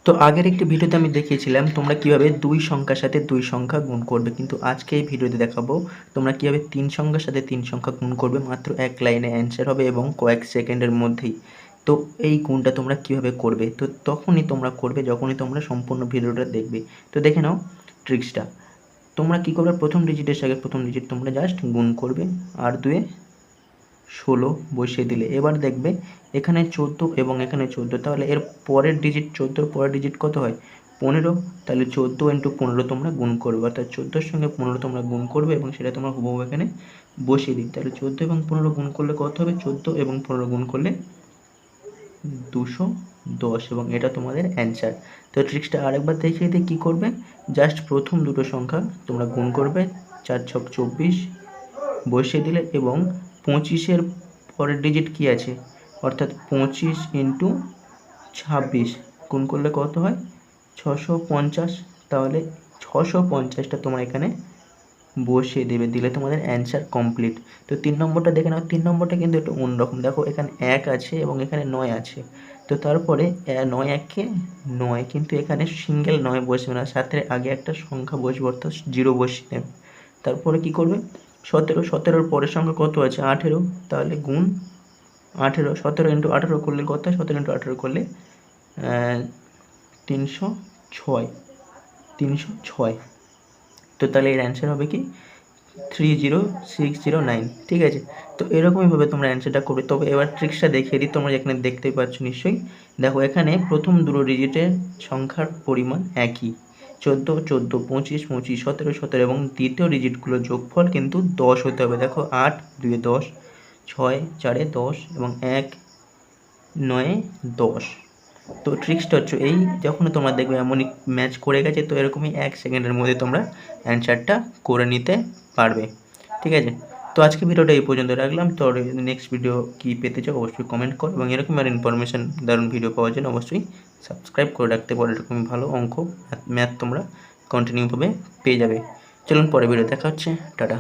তো আগের একটি ভিডিওতে আমি দেখিয়েছিলাম তোমরা কিভাবে দুই সংখ্যার সাথে দুই সংখ্যা গুণ করবে, কিন্তু আজকে এই ভিডিওতে দেখাবো তোমরা কিভাবে তিন সংখ্যার সাথে তিন সংখ্যা গুণ করবে। মাত্র এক লাইনে অ্যান্সার হবে এবং কয়েক সেকেন্ডের মধ্যেই। তো এই গুণটা তোমরা কিভাবে করবে, তো তখনই তোমরা করবে যখনই তোমরা সম্পূর্ণ ভিডিওটা দেখবে। তো দেখে নাও ট্রিক্সটা। তোমরা কী করবে, প্রথম ডিজিটের সাথে প্রথম ডিজিট তোমরা জাস্ট গুণ করবে, আর 2 16 বসিয়ে দিলে এবার দেখবে এখানে 14 এবং এখানে 14, তাহলে এর পরের ডিজিট 14 পরের ডিজিট কত হয় 15, তাহলে 14 ইন্টু 15 তোমরা গুণ করবে, অর্থাৎ 14-র সঙ্গে 15 তোমরা গুণ করবে এবং সেটা তোমরা হুবহু এখানে বসিয়ে দিই। তাহলে 14 এবং 15 গুণ করলে কত হবে, 14 এবং 15 গুণ করলে 210 এবং এটা তোমাদের অ্যান্সার। তো ট্রিক্সটা আরেকবার দেখিয়ে দিই কী করবে। জাস্ট প্রথম দুটো সংখ্যা তোমরা গুণ করবে, 4 ছক 24 বসিয়ে দিলে এবং 25-এর পরের ডিজিট কী আছে, অর্থাৎ 25 ইন্টু 26 গুণ করলে কত হয় 650, তাহলে 650টা তোমরা এখানে বসিয়ে দেবে, দিলে তোমাদের অ্যান্সার কমপ্লিট। তো 3 নম্বরটা দেখে নাও। 3 নম্বরটা কিন্তু একটু অন্যরকম, দেখো এখানে 1 আছে এবং এখানে 9 আছে। তো তারপরে 9 1-কে 9, কিন্তু এখানে সিঙ্গেল 9 বসবে না, সাথে আগে একটা সংখ্যা বসবে, অর্থাৎ 0 বসিয়ে নেবে। তারপরে কি করবে, 17, 17-র পরের সংখ্যা কত আছে 18, তাহলে গুণ 18, 17 ইন্টু 18 করলে কত হয়, 17 ইন্টু 18 করলে 306, 306। তো তাহলে এর অ্যান্সার হবে কি 30609, ঠিক আছে। তো এরকমইভাবে তোমরা অ্যান্সারটা করবে। তবে এবার ট্রিক্সটা দেখিয়ে দিই, তোমরা এখানে দেখতেই পাচ্ছ নিশ্চয়ই। দেখো এখানে প্রথম দুটো ডিজিটের সংখ্যার পরিমাণ একই, 14 14, 25 25, 17 17, এবং দ্বিতীয় ডিজিটগুলোর যোগফল কিন্তু 10 হতে হবে। দেখো 8 2 10, 6 4 10 এবং 1 9 10। তো ট্রিক্সটা হচ্ছে এই, যখন তোমরা দেখবে এমনই ম্যাচ করে গেছে, তো এরকমই 1 সেকেন্ডের মধ্যে তোমরা অ্যান্সারটা করে নিতে পারবে, ঠিক আছে। তো আজকে ভিডিওটা এই পর্যন্ত রাখলাম। তো নেক্সট ভিডিও কী পেতে চাও অবশ্যই কমেন্ট করো, এবং এরকম আর ইনফরমেশান দারুণ ভিডিও পাওয়ার জন্য অবশ্যই সাবস্ক্রাইব করে রাখতে পারো। এরকম ভালো অঙ্ক ম্যাথ তোমরা কন্টিনিউভাবে পেয়ে যাবে। চলুন পরে ভিডিও দেখা হচ্ছে, টাটা।